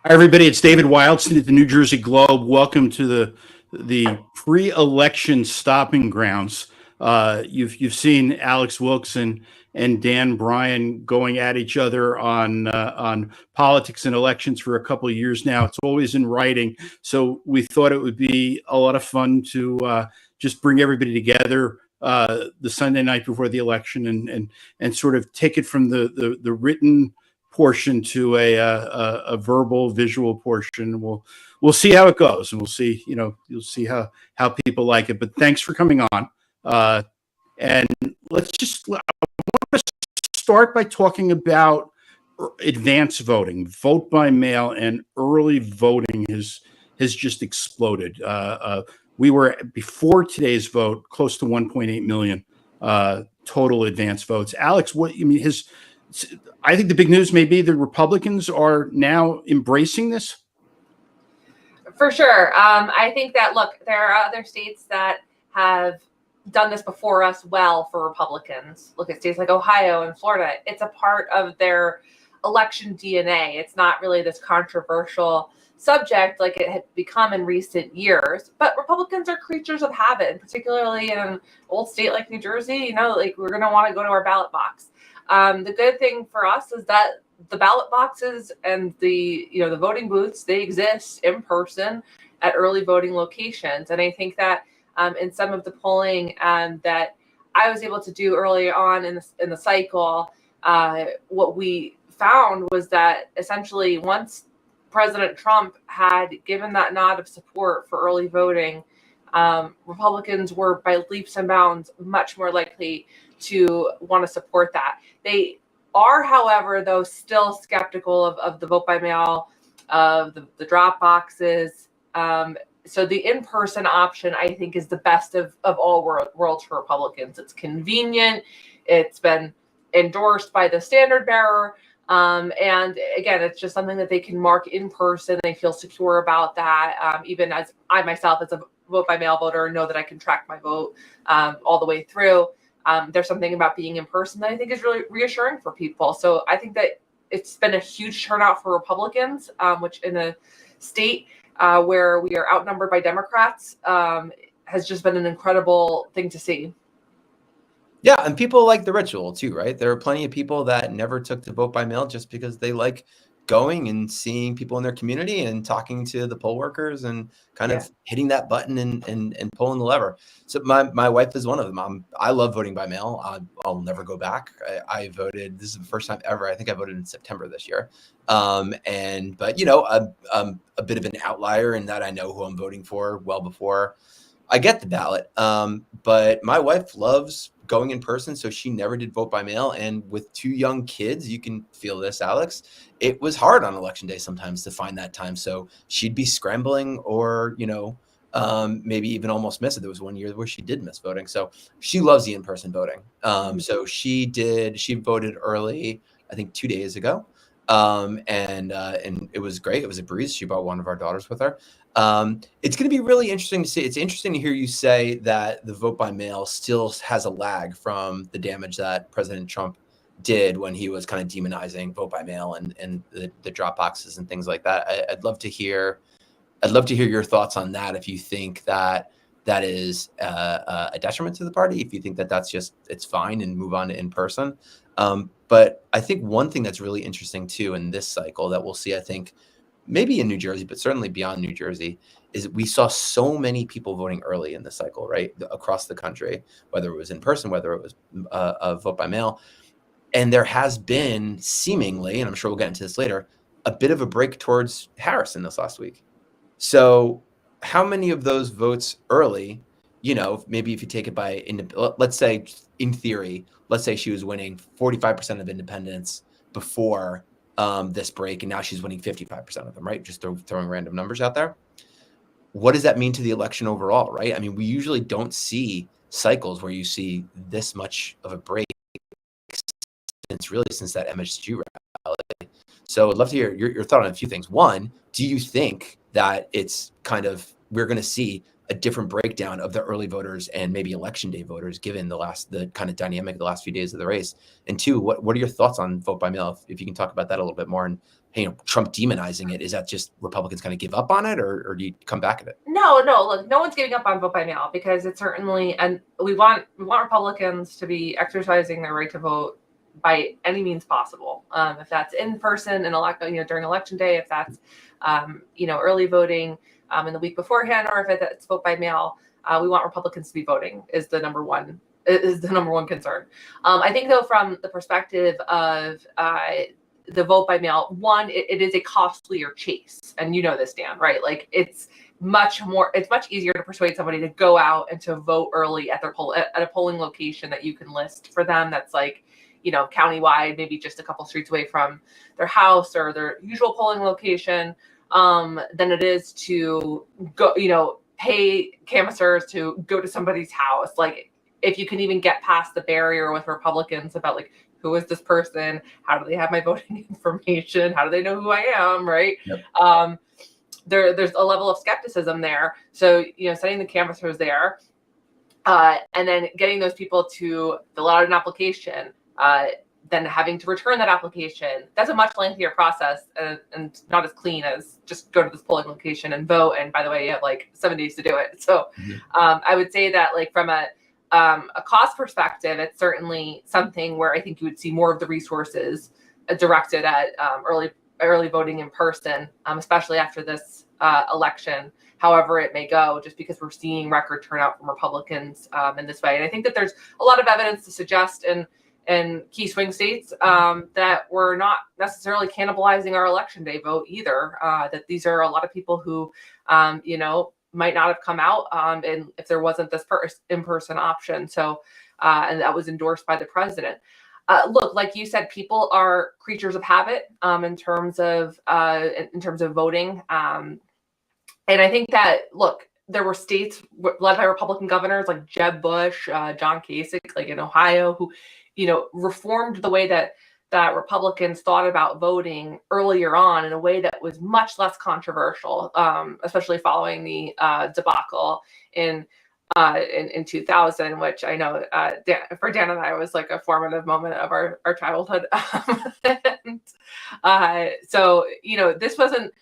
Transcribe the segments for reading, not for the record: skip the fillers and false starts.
Hi, everybody. It's David Wildstein at the New Jersey Globe. Welcome to the pre-election stomping grounds. You've seen Alex Wilkes and Dan Bryan going at each other on politics and elections for a couple of years now. It's always in writing, so we thought it would be a lot of fun to just bring everybody together the Sunday night before the election and sort of take it from the written portion to a verbal visual portion. We'll see how it goes, and we'll see, you'll see how people like it. But thanks for coming on. And let's just, I want to start by talking about advance voting. Vote by mail and early voting has just exploded. We were, before today's vote, close to 1.8 million total advance votes. Alex, what you mean? I think the big news may be the Republicans are now embracing this. For sure. I think that, look, there are other states that have done this before us well for Republicans. Look at states like Ohio and Florida. It's a part of their election DNA. It's not really this controversial subject like it had become in recent years. But Republicans are creatures of habit, particularly in an old state like New Jersey. Like, we're going to want to go to our ballot box. The good thing for us is that the ballot boxes and the voting booths, they exist in person at early voting locations. And I think that in some of the polling that I was able to do early on in the cycle, what we found was that essentially once President Trump had given that nod of support for early voting, Republicans were by leaps and bounds much more likely to want to support that. They are, however, though, still skeptical of the vote by mail, of the drop boxes. So the in-person option, I think, is the best of all worlds for Republicans. It's convenient. It's been endorsed by the standard bearer. And again, it's just something that they can mark in person. They feel secure about that. Even as I myself, as a vote by mail voter, know that I can track my vote all the way through. There's something about being in person that I think is really reassuring for people. So I think that it's been a huge turnout for Republicans, which in a state where we are outnumbered by Democrats has just been an incredible thing to see. Yeah, and people like the ritual too, right? There are plenty of people that never took to vote by mail just because they like going and seeing people in their community and talking to the poll workers and kind of hitting that button and pulling the lever. So my wife is one of them. I love voting by mail. I'll never go back. I voted. This is the first time ever. I think I voted in September this year. But I'm a bit of an outlier in that I know who I'm voting for well before I get the ballot. But my wife loves going in person, so she never did vote by mail. And with two young kids, you can feel this, Alex, it was hard on election day sometimes to find that time. So she'd be scrambling or, maybe even almost miss it. There was one year where she did miss voting. So she loves the in-person voting. So she voted early, I think 2 days ago. And it was great. It was a breeze. She brought one of our daughters with her. It's going to be really interesting to see. It's interesting to hear you say that the vote by mail still has a lag from the damage that President Trump did when he was kind of demonizing vote by mail and the drop boxes and things like that. I'd love to hear your thoughts on that. If you think that is a detriment to the party, if you think that that's just, it's fine and move on to in person. But I think one thing that's really interesting too in this cycle that we'll see, I think, maybe in New Jersey, but certainly beyond New Jersey, is we saw so many people voting early in the cycle, right? Across the country, whether it was in person, whether it was a vote by mail. And there has been seemingly, and I'm sure we'll get into this later, a bit of a break towards Harris in this last week. So how many of those votes early, maybe if you take it by, let's say in theory, let's say she was winning 45% of independents before this break, and now she's winning 55% of them, right? Just throwing random numbers out there. What does that mean to the election overall, right? I mean, we usually don't see cycles where you see this much of a break since that MSG rally. So I'd love to hear your thought on a few things. One, do you think that it's kind of, we're going to see a different breakdown of the early voters and maybe election day voters, given the kind of dynamic of the last few days of the race? And two, what are your thoughts on vote by mail? If you can talk about that a little bit more, and Trump demonizing it, is that just Republicans kind of give up on it, or do you come back at it? No, look, no one's giving up on vote by mail, because it's certainly, and we want Republicans to be exercising their right to vote by any means possible. If that's in person and during election day, if that's early voting in the week beforehand, or if it's vote by mail, we want Republicans to be voting is the number one concern. I think, though, from the perspective of the vote by mail, one, it is a costlier chase, and you know this, Dan, right? Like, it's much easier to persuade somebody to go out and to vote early at a polling location that you can list for them, that's like, countywide, maybe just a couple streets away from their house or their usual polling location, than it is to go, pay canvassers to go to somebody's house. Like, if you can even get past the barrier with Republicans about, like, who is this person? How do they have my voting information? How do they know who I am? Right. Yep. There's a level of skepticism there. So, sending the canvassers there, and then getting those people to fill out an application, then having to return that application, that's a much lengthier process, and not as clean as just go to this polling location and vote. And by the way, you have like 7 days to do it. So I would say that, like, from a cost perspective, it's certainly something where I think you would see more of the resources directed at early voting in person, especially after this election, however it may go, just because we're seeing record turnout from Republicans in this way. And I think that there's a lot of evidence to suggest in key swing states that we're not necessarily cannibalizing our election day vote either, that these are a lot of people who, might not have come out and if there wasn't this in-person option. So, and that was endorsed by the president. Look, like you said, people are creatures of habit in terms of voting. And I think that, look, there were states led by Republican governors like Jeb Bush, John Kasich, like in Ohio, who, reformed the way that Republicans thought about voting earlier on in a way that was much less controversial, especially following the debacle in 2000, which I know for Dan and I was like a formative moment of our childhood. So this wasn't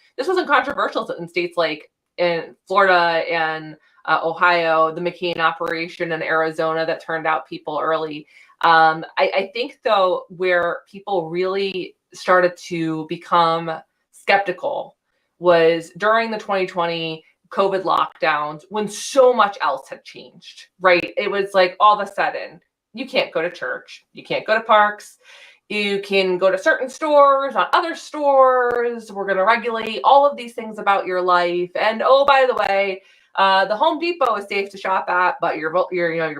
controversial in states like in Florida and Ohio, the McCain operation in Arizona that turned out people early. I think, though, where people really started to become skeptical was during the 2020 COVID lockdowns, when so much else had changed, right? It was like, all of a sudden, you can't go to church, you can't go to parks, you can go to certain stores, not other stores. We're going to regulate all of these things about your life. And oh, by the way, the Home Depot is safe to shop at, but your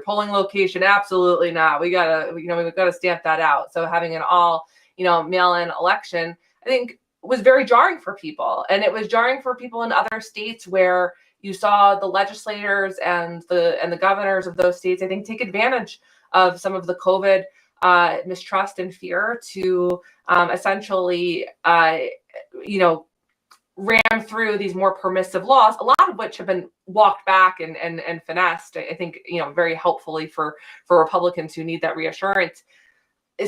polling location, absolutely not. We gotta stamp that out. So having an all, mail-in election, I think, was very jarring for people. And it was jarring for people in other states where you saw the legislators and the governors of those states, I think, take advantage of some of the COVID mistrust and fear to essentially, ram through these more permissive laws, a lot of which have been walked back and finessed, I think, very helpfully for Republicans who need that reassurance.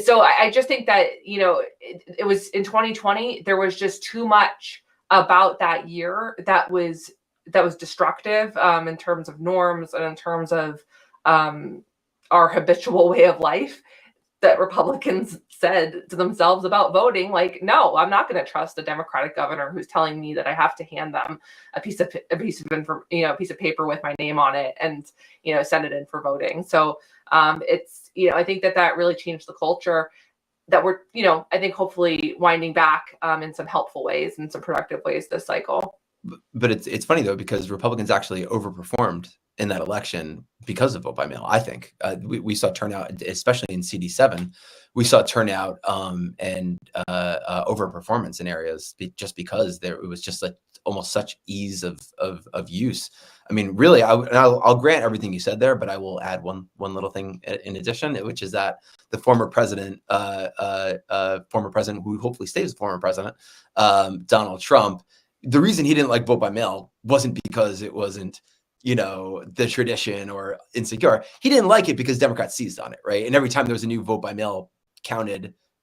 So I just think that, it was in 2020, there was just too much about that year that was destructive in terms of norms and in terms of our habitual way of life, that Republicans said to themselves about voting, like, no, I'm not going to trust a Democratic governor who's telling me that I have to hand them a piece of paper with my name on it and, send it in for voting. So it's, I think that really changed the culture that we're, I think, hopefully winding back in some helpful ways and some productive ways this cycle. But it's funny, though, because Republicans actually overperformed in that election because of vote by mail. I think we saw turnout, especially in CD7, we saw turnout and overperformance in areas just because it was just like almost such ease of use. I mean, really, I'll grant everything you said there, but I will add one little thing in addition, which is that the former president who hopefully stays the former president, Donald Trump, the reason he didn't like vote by mail wasn't because it wasn't the tradition or insecure. He didn't like it because Democrats seized on it, right? And every time there was a new vote by mail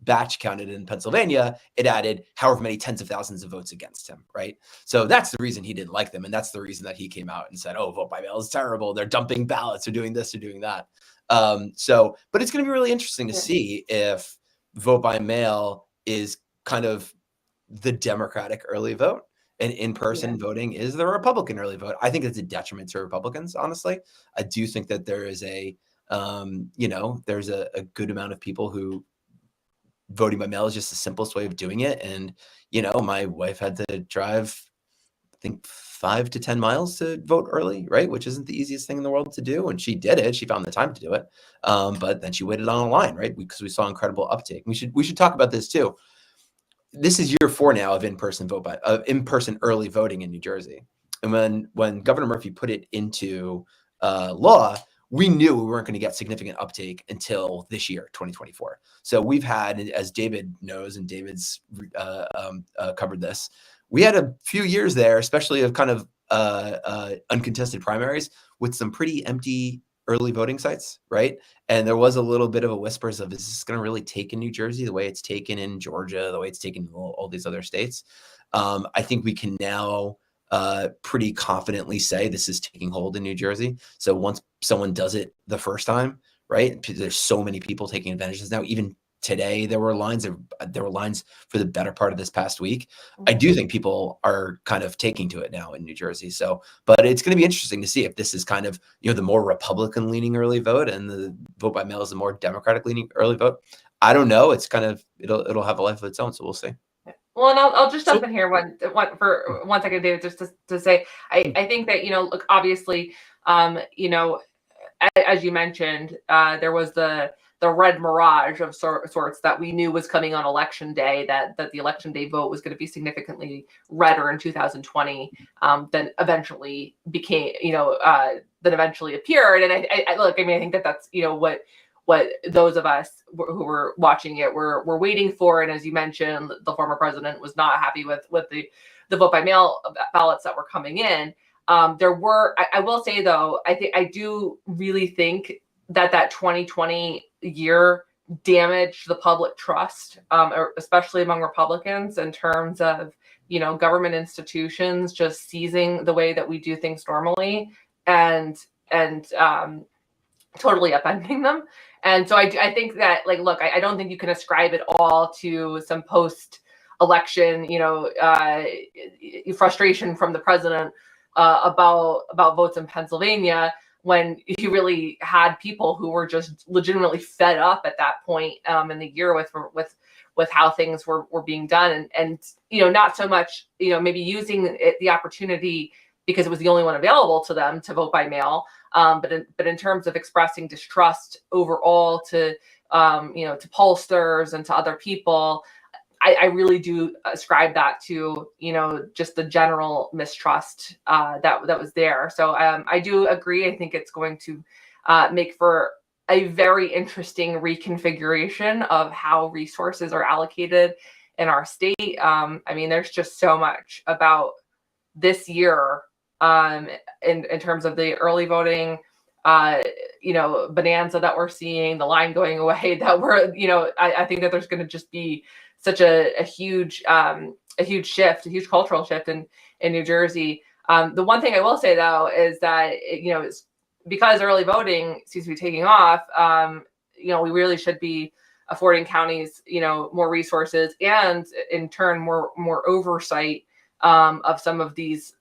batch counted in Pennsylvania, it added however many tens of thousands of votes against him, right? So that's the reason he didn't like them. And that's the reason that he came out and said, oh, vote by mail is terrible. They're dumping ballots. They're doing this, they're doing that. But it's going to be really interesting to see if vote by mail is kind of the Democratic early vote and in-person voting is the Republican early vote. I think it's a detriment to Republicans, honestly. I do think that there is there's a good amount of people who voting by mail is just the simplest way of doing it. And, my wife had to drive, I think 5 to 10 miles to vote early, right? Which isn't the easiest thing in the world to do. And she did it. She found the time to do it. But then she waited on a line, right? Because we saw incredible uptake. We should talk about this too. This is year 4 now of in-person early voting in New Jersey. And when Governor Murphy put it into law, we knew we weren't going to get significant uptake until this year, 2024. So we've had, as David knows, and David's covered this, we had a few years there, especially of kind of uncontested primaries with some pretty empty early voting sites, right? And there was a little bit of a whispers of, is this going to really take in New Jersey the way it's taken in Georgia, the way it's taken in all these other states? I think we can now pretty confidently say this is taking hold in New Jersey. So once someone does it the first time, right? There's so many people taking advantage of this now. Even today, there were lines for the better part of this past week. I do think people are kind of taking to it now in New Jersey. So, but it's going to be interesting to see if this is kind of, the more Republican leaning early vote and the vote by mail is the more Democratic leaning early vote. I don't know. It's kind of, it'll have a life of its own. So we'll see. Well, and I'll just jump in here for 1 second, David, just to say, I think that, look, obviously, as you mentioned, there was the red mirage of sorts that we knew was coming on election day, that the election day vote was going to be significantly redder in 2020 than eventually became, that eventually appeared. And I look, I think that's, what those of us who were watching it were waiting for. And as you mentioned, the former president was not happy with the vote by mail ballots that were coming in. There were, I will say though, I do really think that 2020 year damaged the public trust, especially among Republicans, in terms of, government institutions just seizing the way that we do things normally and totally upending them. And so I think that, look, I don't think you can ascribe it all to some post-election, frustration from the president about votes in Pennsylvania, when you really had people who were just legitimately fed up at that point in the year with how things were being done, and not so much maybe using the opportunity because it was the only one available to them to vote by mail. But in terms of expressing distrust overall to pollsters and to other people, I really do ascribe that to just the general mistrust that was there. So I do agree. I think it's going to make for a very interesting reconfiguration of how resources are allocated in our state. There's just so much about this year in terms of the early voting, bonanza that we're seeing, the line going away, that we're, I think that there's going to just be such a huge shift, a huge cultural shift in New Jersey. The one thing I will say though is that, it's because early voting seems to be taking off, we really should be affording counties, more resources and in turn more oversight of some of these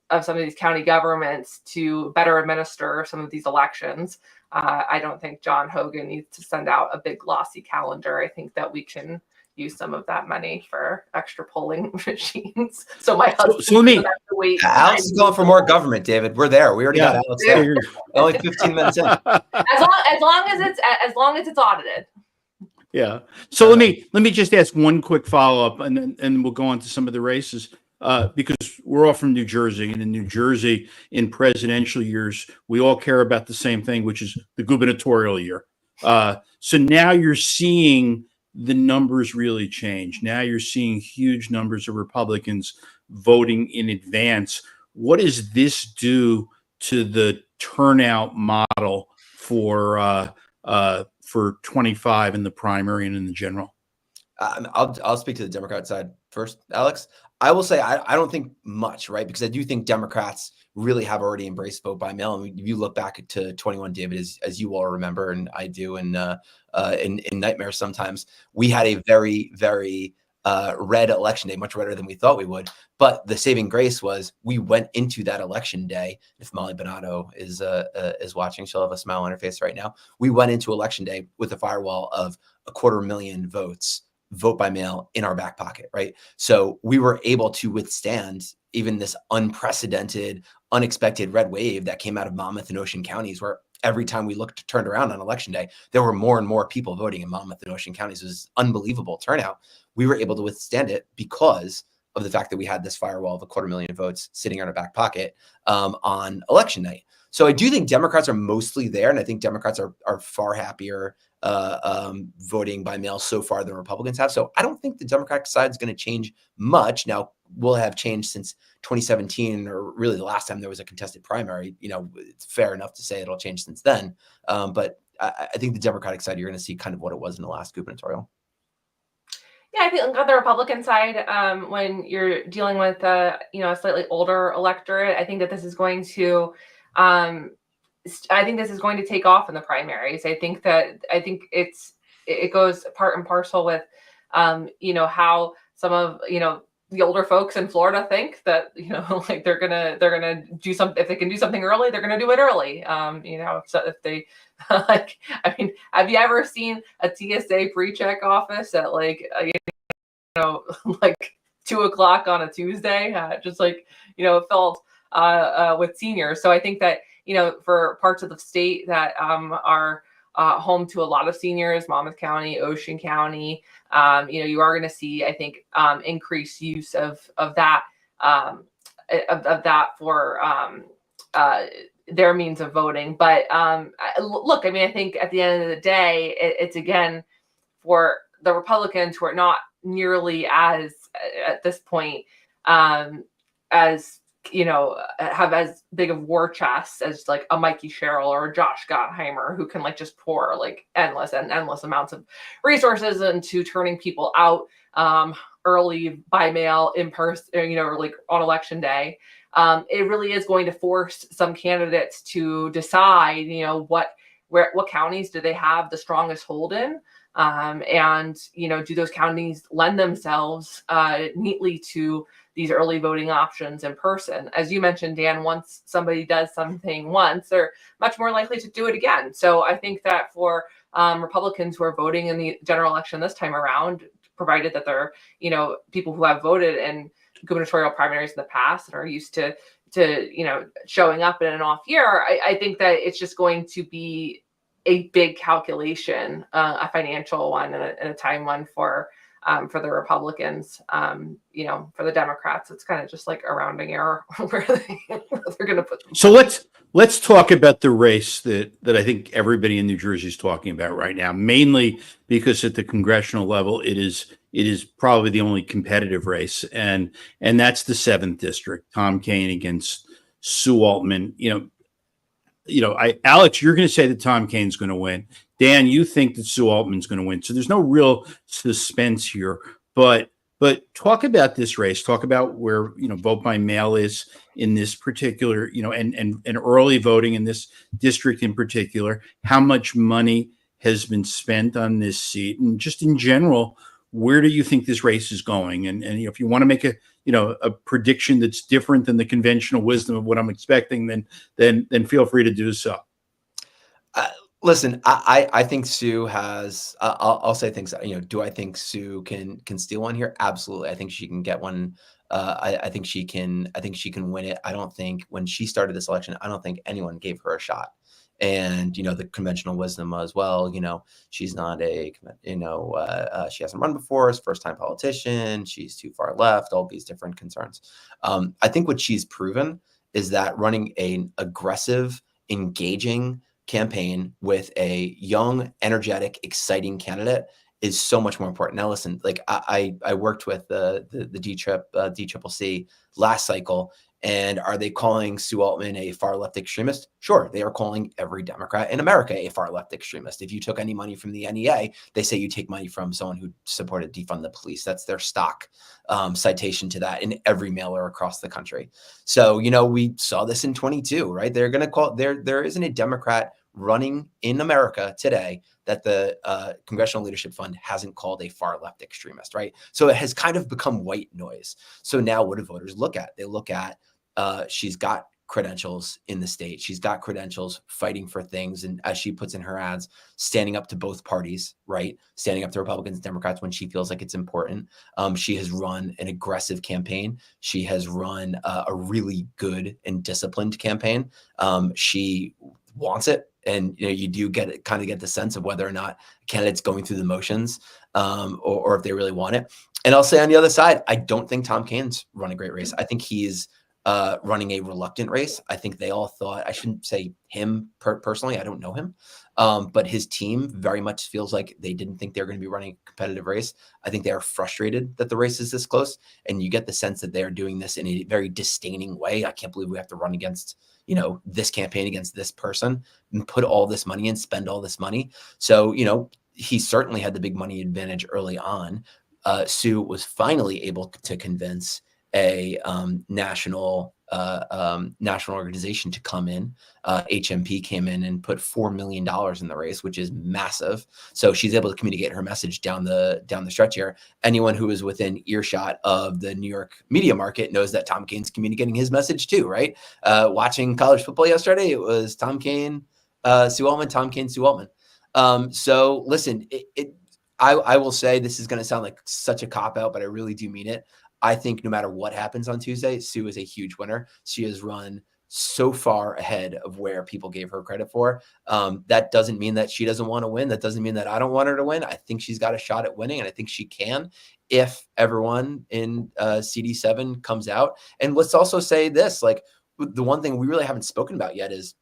county governments to better administer some of these elections. I don't think John Hogan needs to send out a big glossy calendar. I think that we can use some of that money for extra polling machines. So my husband doesn't have to wait. Alex is going for more government, David. We're there. We already got Alex there. Only 15 minutes in. As long as it's audited. Yeah. So let me just ask one quick follow-up, and then we'll go on to some of the races. Because we're all from New Jersey, and in New Jersey, in presidential years, we all care about the same thing, which is the gubernatorial year. So now you're seeing the numbers really change. Now you're seeing huge numbers of Republicans voting in advance. What does this do to the turnout model for 25 in the primary and in the general? I'll speak to the Democrat side first, Alex. I will say I don't think much, right? Because I do think Democrats really have already embraced vote by mail. And if you look back to 21, David, as you all remember, and I do, in nightmares sometimes, we had a very, very red election day, much redder than we thought we would. But the saving grace was we went into that election day. If Molly Bonato is watching, she'll have a smile on her face right now. We went into election day with a firewall of 250,000 votes, vote by mail, in our back pocket, right? So we were able to withstand even this unprecedented, unexpected red wave that came out of Monmouth and Ocean counties, where every time we turned around on election day, there were more and more people voting in Monmouth and Ocean counties. It was unbelievable turnout. We were able to withstand it because of the fact that we had this firewall of 250,000 votes sitting in our back pocket on election night. So I do think Democrats are mostly there, and I think Democrats are far happier voting by mail so far than Republicans have. So I don't think the Democratic side is going to change much. Now, will have changed since 2017, or really the last time there was a contested primary. It's fair enough to say it'll change since then. But I think the Democratic side, you're going to see kind of what it was in the last gubernatorial. Yeah, I think on the Republican side, when you're dealing with a slightly older electorate, I think that this is going to take off in the primaries. I think it goes part and parcel with how some of the older folks in Florida think that like they're gonna do something. If they can do something early, they're gonna do it early. So if they have you ever seen a TSA pre-check office at like 2:00 on a Tuesday? Just filled with seniors. So I think that for parts of the state that are home to a lot of seniors, Monmouth County, Ocean County, you are going to see, I think, increased use of that for their means of voting. But look, I think at the end of the day, it's again for the Republicans who are not nearly as at this point as have as big of war chests as like a Mikey Sherrill or a Josh Gottheimer, who can just pour endless amounts of resources into turning people out early by mail, in person, or on election day. It really is going to force some candidates to decide, what counties do they have the strongest hold in, and do those counties lend themselves neatly to these early voting options in person. As you mentioned, Dan, once somebody does something once, they're much more likely to do it again. So I think that for Republicans who are voting in the general election this time around, provided that they're, people who have voted in gubernatorial primaries in the past and are used to showing up in an off year, I think that it's just going to be a big calculation, a financial one and a time one for the Republicans. For the Democrats, it's kind of just like a rounding error where they're going to put them. So let's talk about the race that I think everybody in New Jersey is talking about right now, mainly because at the congressional level, it is probably the only competitive race, and that's the 7th district, Tom Kean against Sue Altman. Alex, you're going to say that Tom Kean's going to win. Dan, you think that Sue Altman's going to win. So there's no real suspense here. But talk about this race. Talk about where vote by mail is in this particular, and early voting in this district in particular. How much money has been spent on this seat, and just in general, where do you think this race is going? And if you want to make a prediction that's different than the conventional wisdom of what I'm expecting, then feel free to do so. Listen, I think Sue has. I'll say things. Do I think Sue can steal one here? Absolutely. I think she can get one. I think she can. I think she can win it. I don't think when she started this election, I don't think anyone gave her a shot. And the conventional wisdom as well. She's not she hasn't run before. She's a first-time politician. She's too far left. All these different concerns. I think what she's proven is that running an aggressive, engaging campaign with a young, energetic, exciting candidate is so much more important. Now, listen, I worked with the DCCC last cycle, And are they calling Sue Altman a far left extremist? Sure, they are calling every Democrat in America a far left extremist. If you took any money from the NEA, they say you take money from someone who supported defund the police. That's their stock citation to that in every mailer across the country. So, we saw this in 22, right? They're going to call there isn't a Democrat running in America today that the Congressional Leadership Fund hasn't called a far left extremist, right? So it has kind of become white noise. So now what do voters look at? They look at she's got credentials in the state. She's got credentials fighting for things. And as she puts in her ads, standing up to both parties, right? Standing up to Republicans and Democrats when she feels like it's important. She has run an aggressive campaign. She has run a really good and disciplined campaign. She wants it. And you do kind of get the sense of whether or not a candidate's going through the motions or if they really want it. And I'll say on the other side, I don't think Tom Kane's run a great race. I think he's running a reluctant race. I think they all thought, I shouldn't say him personally, I don't know him, but his team very much feels like they didn't think they were going to be running a competitive race. I think they are frustrated that the race is this close. And you get the sense that they are doing this in a very disdaining way. I can't believe we have to run against this campaign against this person and put all this money and spend all this money. So, he certainly had the big money advantage early on. Sue was finally able to convince a national organization to come in. HMP came in and put $4 million in the race, which is massive. So she's able to communicate her message down the stretch here. Anyone who is within earshot of the New York media market knows that Tom Kane's communicating his message too, right? Watching college football yesterday, it was Tom Kane, Sue Altman, Tom Kane, Sue Altman. So listen, I will say this is going to sound like such a cop-out, but I really do mean it. I think no matter what happens on Tuesday, Sue is a huge winner. She has run so far ahead of where people gave her credit for. That doesn't mean that she doesn't want to win. That doesn't mean that I don't want her to win. I think she's got a shot at winning, and I think she can if everyone in CD7 comes out. And let's also say this, like the one thing we really haven't spoken about yet is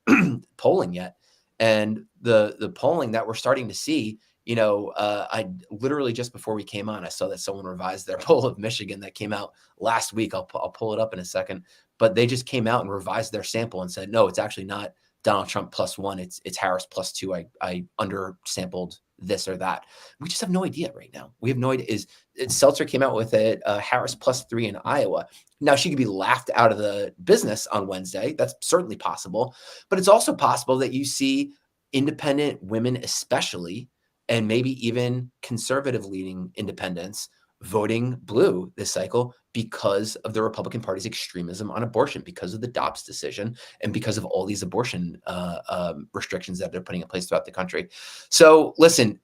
polling yet. And the polling that we're starting to see, I literally just before we came on, I saw that someone revised their poll of Michigan that came out last week. I'll pull it up in a second, but they just came out and revised their sample and said, no, it's actually not Donald Trump +1. It's Harris +2. I undersampled this or that. We just have no idea right now. We have no idea. Seltzer came out with it, Harris +3 in Iowa. Now she could be laughed out of the business on Wednesday. That's certainly possible, but it's also possible that you see independent women, especially, and maybe even conservative leaning independents voting blue this cycle because of the Republican Party's extremism on abortion, because of the Dobbs decision, and because of all these abortion restrictions that they're putting in place throughout the country. So listen,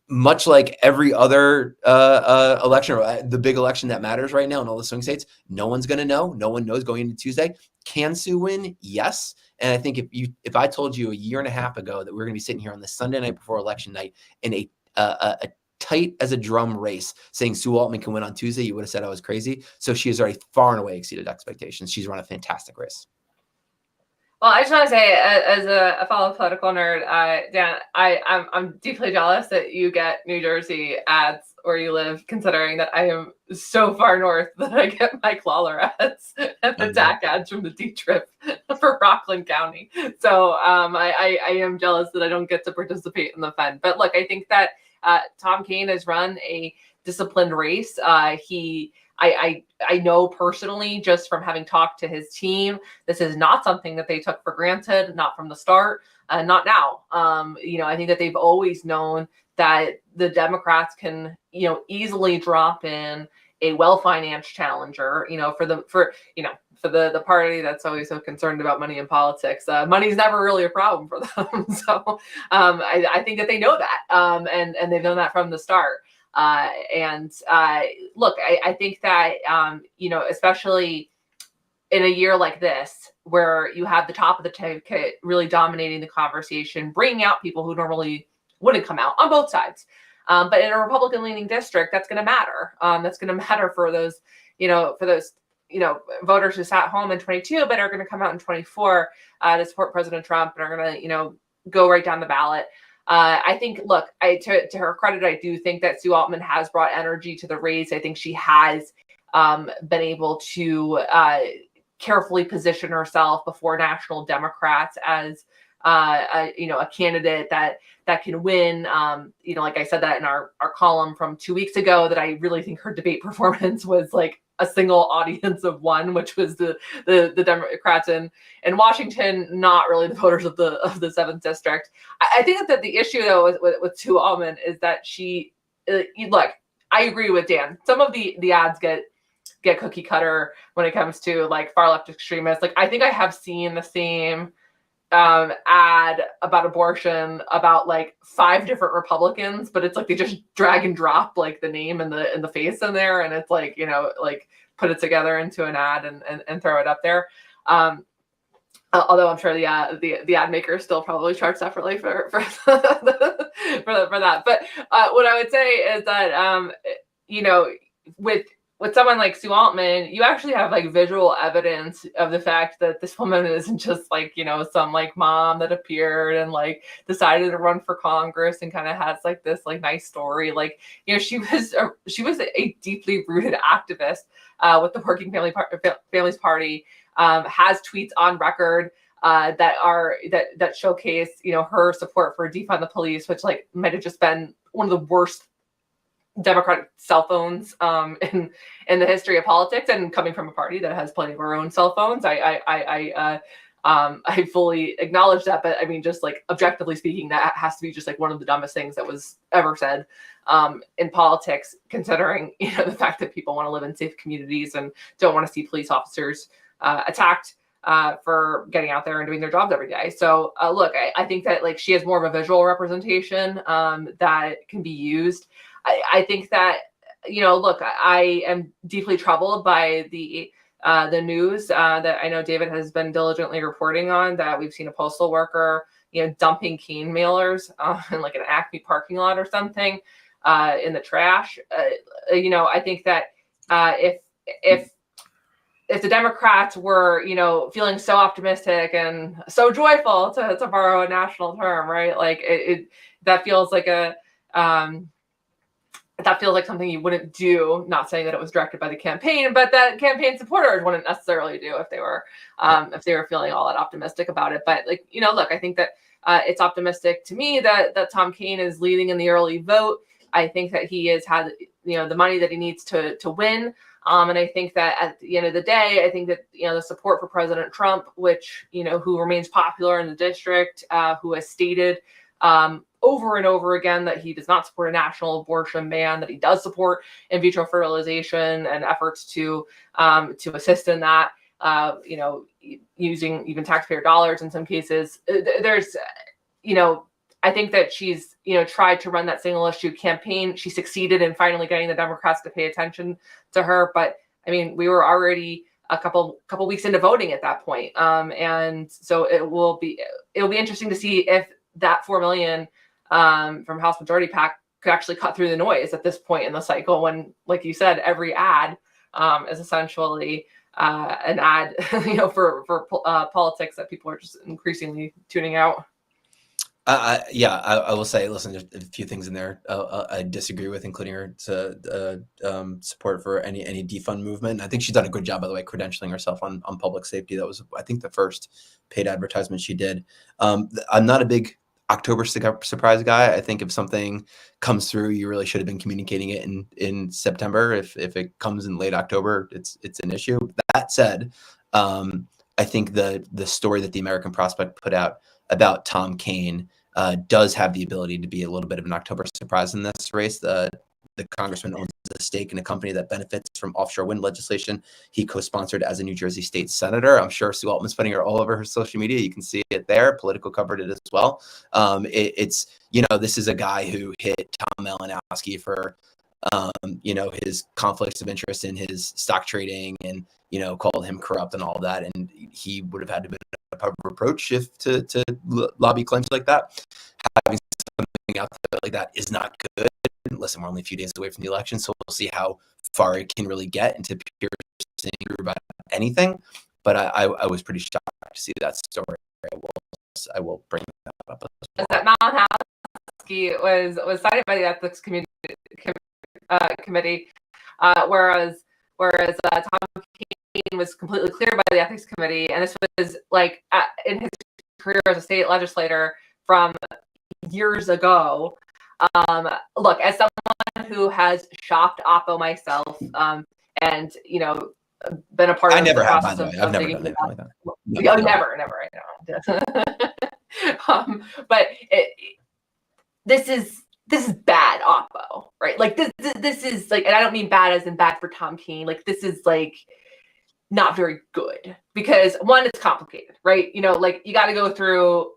much like every other election, or the big election that matters right now in all the swing states, no one's going to know. No one knows going into Tuesday. Can Sue win? Yes. And I think if I told you a year and a half ago that we were going to be sitting here on the Sunday night before election night in a tight as a drum race saying Sue Altman can win on Tuesday, you would have said I was crazy. So she has already far and away exceeded expectations. She's run a fantastic race. Well, I just want to say, as a fellow political nerd, Dan, I'm deeply jealous that you get New Jersey ads where you live, considering that I am so far north that I get my Lawler ads and the DAC ads from the D trip for Rockland County. So I am jealous that I don't get to participate in the fun. But look, I think that Tom Kane has run a disciplined race. I know personally, just from having talked to his team, this is not something that they took for granted, not from the start, not now. I think that they've always known that the Democrats can, easily drop in a well-financed challenger, for the party that's always so concerned about money in politics. Money's never really a problem for them. So I think that they know that, and they've known that from the start. Look, I think that, especially in a year like this, where you have the top of the ticket really dominating the conversation, bringing out people who normally wouldn't come out on both sides. But in a Republican leaning district, that's going to matter. That's going to matter for those voters who sat home in 22, but are going to come out in 24 to support President Trump and are going to, go right down the ballot. I think, look, to her credit, I do think that Sue Altman has brought energy to the race. I think she has been able to carefully position herself before national Democrats as a candidate that can win. Like I said that in our column from 2 weeks ago, that I really think her debate performance was like a single audience of one, which was the Democrats in Washington, not really the voters of the 7th district. I think that the issue though with Sue Altman is that she look. I agree with Dan. Some of the ads get cookie cutter when it comes to like far left extremists. Like I think I have seen the same ad about abortion about like 5 different Republicans, but it's like they just drag and drop like the name and the face in there, and it's like, like put it together into an ad and throw it up there. Although I'm sure the ad maker still probably charge separately for that. But what I would say is that with someone like Sue Altman, you actually have like visual evidence of the fact that this woman isn't just like, some like mom that appeared and like decided to run for Congress and kind of has like this like nice story. Like, she was a deeply rooted activist with the Working Families Party, has tweets on record that showcase, her support for defund the police, which like might have just been one of the worst Democratic cell phones in the history of politics, and coming from a party that has plenty of our own cell phones, I fully acknowledge that. But I mean, just like objectively speaking, that has to be just like one of the dumbest things that was ever said in politics, considering the fact that people want to live in safe communities and don't want to see police officers attacked for getting out there and doing their jobs every day. So look, I think that like she has more of a visual representation that can be used. I think that, look, I am deeply troubled by the news that I know David has been diligently reporting on, that we've seen a postal worker, dumping cane mailers in like an Acme parking lot or something in the trash. I think that if the Democrats were, feeling so optimistic and so joyful, to borrow a national term, right? Like that feels like that feels like something you wouldn't do. Not saying that it was directed by the campaign, but that campaign supporters wouldn't necessarily do if they were feeling all that optimistic about it. But like, look, I think that it's optimistic to me that Tom Kean is leading in the early vote. I think that he has had, the money that he needs to win. And I think that at the end of the day, I think that, the support for President Trump, which, who remains popular in the district, who has stated over and over again that he does not support a national abortion ban, that he does support in vitro fertilization and efforts to assist in that, using even taxpayer dollars in some cases. There's, I think that she's, tried to run that single issue campaign. She succeeded in finally getting the Democrats to pay attention to her. But I mean, we were already a couple weeks into voting at that point. And so it'll be interesting to see if that 4 million from House Majority PAC could actually cut through the noise at this point in the cycle, when, like you said, every ad is essentially an ad, for politics that people are just increasingly tuning out. I will say, listen, there's a few things in there I disagree with, including her support for any defund movement. I think she's done a good job, by the way, credentialing herself on public safety. That was, I think, the first paid advertisement she did. I'm not a big October surprise guy. I think if something comes through, you really should have been communicating it in September. If it comes in late October, it's an issue. That said, I think the story that the American Prospect put out about Tom Kean does have the ability to be a little bit of an October surprise in this race. The congressman owns a stake in a company that benefits from offshore wind legislation he co-sponsored as a New Jersey state senator. I'm sure Sue Altman's putting her all over her social media. You can see it there. Political covered it as well. It's this is a guy who hit Tom Malinowski for his conflicts of interest in his stock trading, and called him corrupt and all of that, and he would have had to be a reproach if to lobby claims like that. Having something out there like that is not good. Listen, we're only a few days away from the election, so we'll see how far it can really get into piercing about anything. But I was pretty shocked to see that story. I will bring that up as well. That Malinowski was cited by the ethics committee, whereas Tom Kean was completely cleared by the ethics committee, and this was like in his career as a state legislator from years ago. Look, as someone who has shopped Oppo myself, and been a part I of never the have, by process the way. I've never done anything like that. No, never. I know. But this is bad Oppo, right? Like this is like, and I don't mean bad as in bad for Tom Keene. Like this is like not very good because one, it's complicated, right? Like you got to go through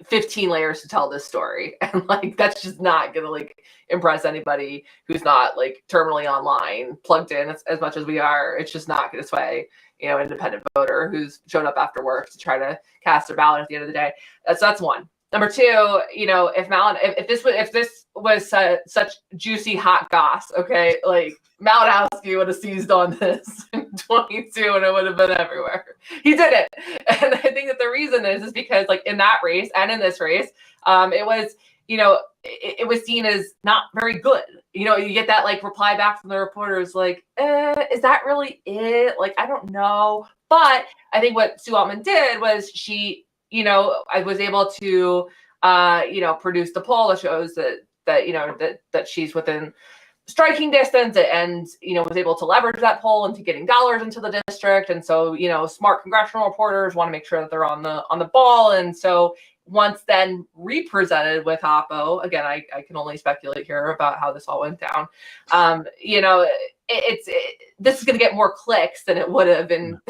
15 layers to tell this story, and like that's just not gonna like impress anybody who's not like terminally online plugged in as much as we are. It's just not gonna sway independent voter who's shown up after work to try to cast their ballot at the end of the day. So that's one. Number two, if this was such juicy hot goss, okay, like Malinowski would have seized on this in 22 and it would have been everywhere. He didn't. And I think that the reason is because like in that race and in this race, it was, it was seen as not very good. You get that like reply back from the reporters like, is that really it? Like, I don't know. But I think what Sue Altman did was she, I was able to, produce the poll that shows that she's within striking distance and, was able to leverage that poll into getting dollars into the district. And so, smart congressional reporters want to make sure that they're on the ball. And so once then represented with Oppo, again, I can only speculate here about how this all went down. This is going to get more clicks than it would have in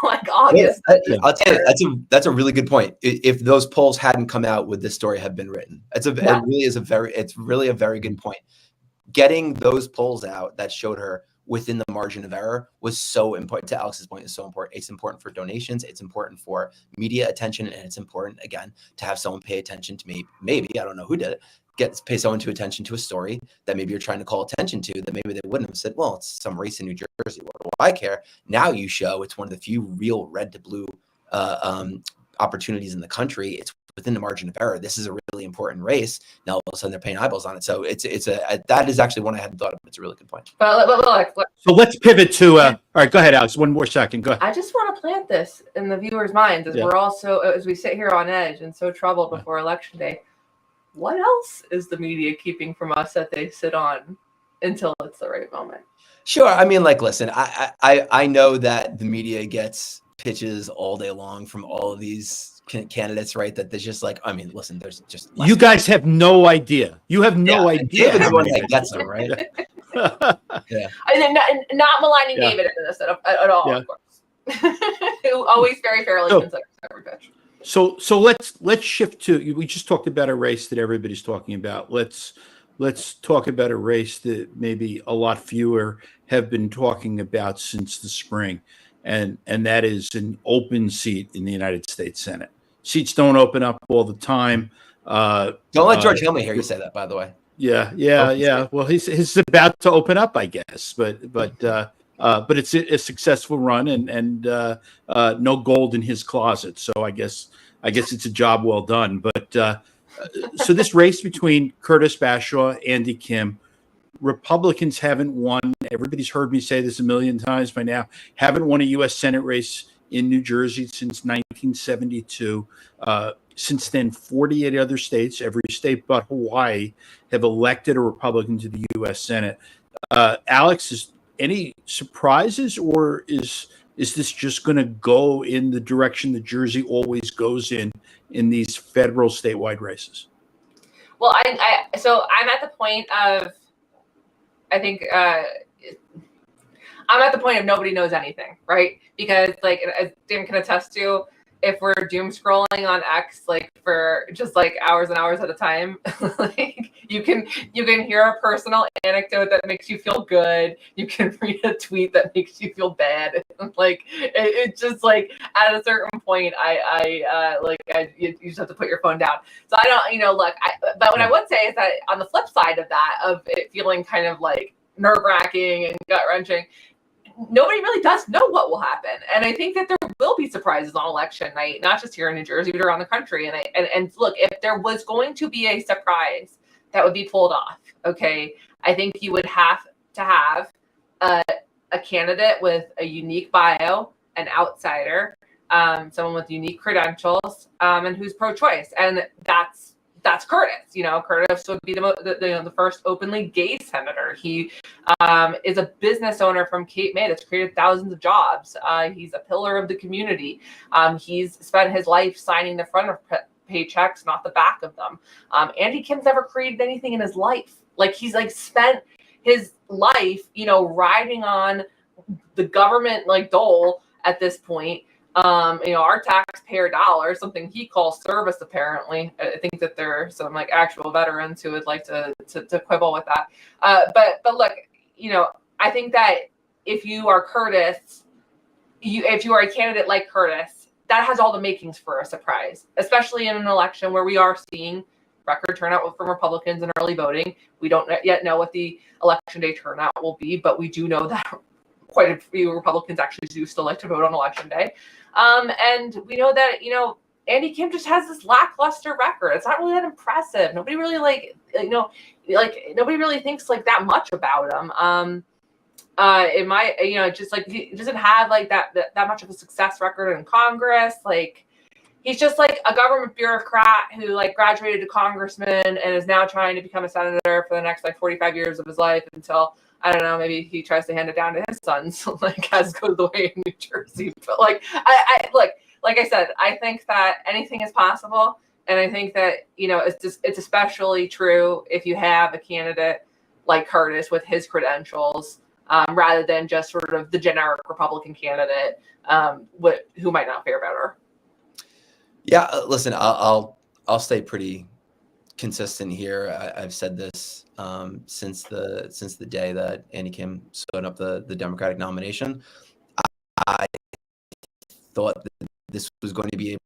like August. Yeah, I'll tell you, that's a really good point. If those polls hadn't come out, would this story have been written? It's really a very good point. Getting those polls out that showed her within the margin of error was so important. To Alex's point, is so important. It's important for donations. It's important for media attention, and it's important again to have someone pay attention to maybe I don't know who did it. Pay someone to attention to a story that maybe you're trying to call attention to that maybe they wouldn't have said, well, it's some race in New Jersey. What do I care? Now you show it's one of the few real red to blue opportunities in the country. It's within the margin of error. This is a really important race. Now all of a sudden they're paying eyeballs on it. So that is actually one I hadn't thought of. It's a really good point. So let's pivot to all right, go ahead, Alex. One more second. Go ahead. I just want to plant this in the viewers' minds we're also, as we sit here on edge and so troubled before election day. What else is the media keeping from us that they sit on until it's the right moment? Sure. I mean, like, listen, I know that the media gets pitches all day long from all of these candidates, right? That there's just like, I mean, listen, there's just you guys have no idea. You have no idea. David's the one that gets them, right? Yeah. And not maligning David in this at all, of course. Who always very fairly considers every pitch. So let's shift to, we just talked about a race that everybody's talking about. Let's talk about a race that maybe a lot fewer have been talking about since the spring. And that is an open seat in the United States Senate. Seats don't open up all the time. Don't let George Hillman hear you say that, by the way. Yeah. Well, he's about to open up, I guess, but it's a successful run and no gold in his closet. So I guess it's a job well done. But so this race between Curtis Bashaw, Andy Kim, Republicans haven't won. Everybody's heard me say this a million times by now. Haven't won a U.S. Senate race in New Jersey since 1972. Since then, 48 other states, every state but Hawaii, have elected a Republican to the U.S. Senate. Alex, is any surprises, or is this just going to go in the direction that Jersey always goes in these federal statewide races? Well, so I'm at the point of, I think I'm at the point of nobody knows anything, right? Because like, as Dan can attest to, if we're doom scrolling on X, like for just like hours and hours at a time, like you can hear a personal anecdote that makes you feel good. You can read a tweet that makes you feel bad. Like it's just like at a certain point, you just have to put your phone down. So I don't, but what I would say is that on the flip side of that, of it feeling kind of like nerve-wracking and gut-wrenching, nobody really does know what will happen. And I think that there will be surprises on election night, not just here in New Jersey, but around the country. And look, if there was going to be a surprise that would be pulled off, okay, I think you would have to have a candidate with a unique bio, an outsider, someone with unique credentials, and who's pro-choice, and that's Curtis. Curtis would be the first openly gay senator. He is a business owner from Cape May that's created thousands of jobs. He's a pillar of the community. He's spent his life signing the front of paychecks, not the back of them. Andy Kim's never created anything in his life. Like, he's spent his life, riding on the government dole at this point. Our taxpayer dollars, something he calls service, apparently. I think that there are some actual veterans who would like to quibble with that. But look, I think that if you are Curtis, if you are a candidate like Curtis, that has all the makings for a surprise, especially in an election where we are seeing record turnout from Republicans in early voting. We don't yet know what the election day turnout will be, but we do know that quite a few Republicans actually do still like to vote on election day. And we know that, Andy Kim just has this lackluster record. It's not really that impressive. Nobody really nobody really thinks that much about him. He doesn't have that much of a success record in Congress. He's just a government bureaucrat who graduated to congressman and is now trying to become a senator for the next 45 years of his life until, I don't know, maybe he tries to hand it down to his sons, as goes the way in New Jersey. But like I said, I think that anything is possible, and I think that it's especially true if you have a candidate like Curtis with his credentials, rather than just sort of the generic Republican candidate who might not fare better. Yeah, listen, I'll stay pretty consistent here. I've said this since the day that Andy Kim stood up the Democratic nomination. I thought that this was going to be a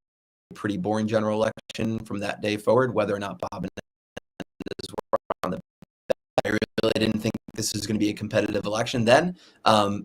pretty boring general election from that day forward, whether or not Bob and Menendez were on the ballot. I really didn't think this was going to be a competitive election then.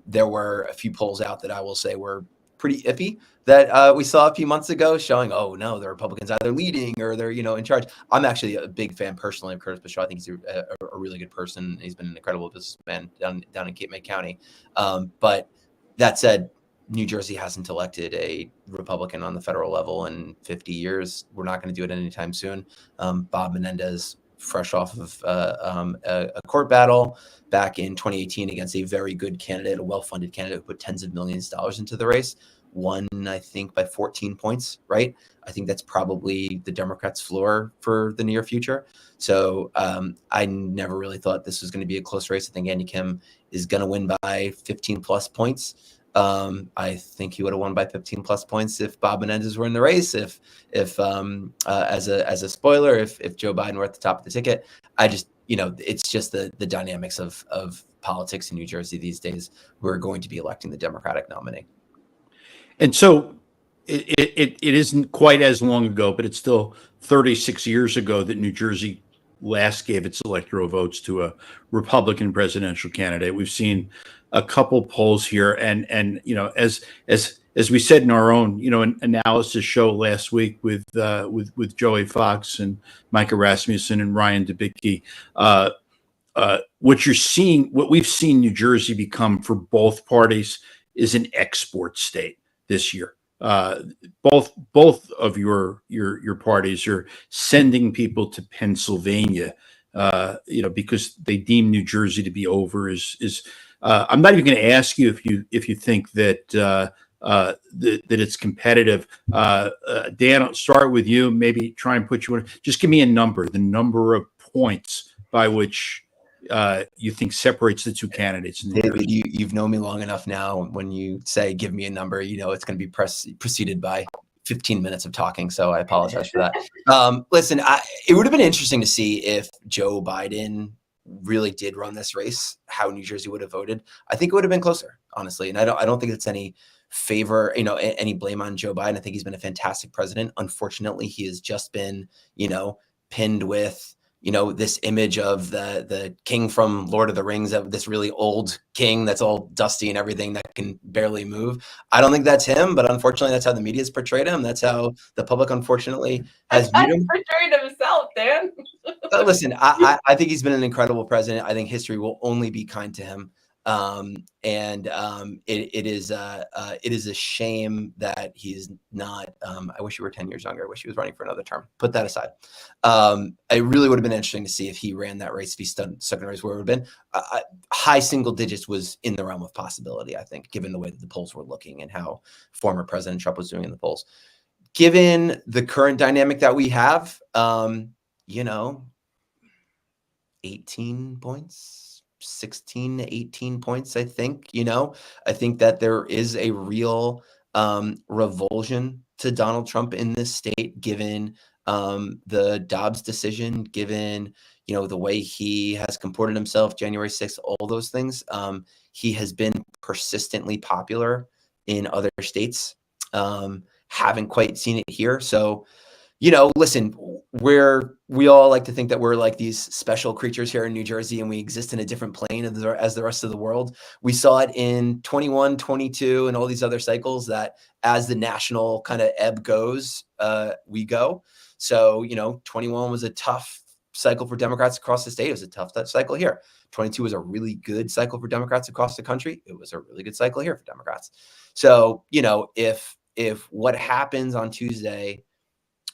There were a few polls out that I will say were pretty iffy that we saw a few months ago, showing, oh no, the Republicans either leading or they're in charge. I'm actually a big fan personally of Curtis Bushaw. I think he's a really good person. He's been an incredible businessman down in Cape May County. But that said, New Jersey hasn't elected a Republican on the federal level in 50 years. We're not going to do it anytime soon. Bob Menendez, fresh off of a court battle back in 2018 against a very good candidate, a well-funded candidate who put tens of millions of dollars into the race, won, I think, by 14 points, right? I think that's probably the Democrats' floor for the near future. So I never really thought this was going to be a close race. I think Andy Kim is going to win by 15 plus points. I think he would have won by 15 plus points if Bob Menendez were in the race. If as a spoiler, if Joe Biden were at the top of the ticket, it's just the dynamics of politics in New Jersey these days. We're going to be electing the Democratic nominee. And so it isn't quite as long ago, but it's still 36 years ago that New Jersey last gave its electoral votes to a Republican presidential candidate. We've seen a couple polls here, and as we said in our own analysis show last week with Joey Fox and Micah Rasmussen and Ryan Dubicki, what we've seen New Jersey become for both parties is an export state this year. Both of your parties are sending people to Pennsylvania, because they deem New Jersey to be over. I'm not even going to ask you if you think that that it's competitive. Dan, I'll start with you. Maybe try and put you in. Just give me a number, the number of points by which you think separates the two candidates. David, you've known me long enough now. When you say give me a number, it's going to be preceded by 15 minutes of talking. So I apologize for that. Listen, it would have been interesting to see if Joe Biden really did run this race, how New Jersey would have voted. I think it would have been closer, honestly. And I don't think it's any favor, any blame on Joe Biden. I think he's been a fantastic president. Unfortunately, he has just been, pinned with, this image of the king from Lord of the Rings, of this really old king that's all dusty and everything that can barely move. I don't think that's him, but unfortunately, that's how the media's portrayed him. That's how the public, unfortunately, has viewed him. Portrayed himself, Dan. Listen, I think he's been an incredible president. I think history will only be kind to him. It is a shame that he's not. I wish he were 10 years younger. I wish he was running for another term. Put that aside. It really would have been interesting to see if he ran that race, if he stuck in the race, where it would have been. High single digits was in the realm of possibility, I think, given the way that the polls were looking and how former President Trump was doing in the polls. Given the current dynamic that we have, 18 points, 16 to 18 points, I think. I think that there is a real revulsion to Donald Trump in this state, given the Dobbs decision, given the way he has comported himself, January 6th, all those things. He has been persistently popular in other states. Haven't quite seen it here. So, listen, we all like to think that we're like these special creatures here in New Jersey, and we exist in a different plane as the rest of the world. We saw it in 21, 22, and all these other cycles, that as the national kind of ebb goes, we go. So, 21 was a tough cycle for Democrats across the state. It was a tough cycle here. 22 was a really good cycle for Democrats across the country. It was a really good cycle here for Democrats. So, if what happens on Tuesday,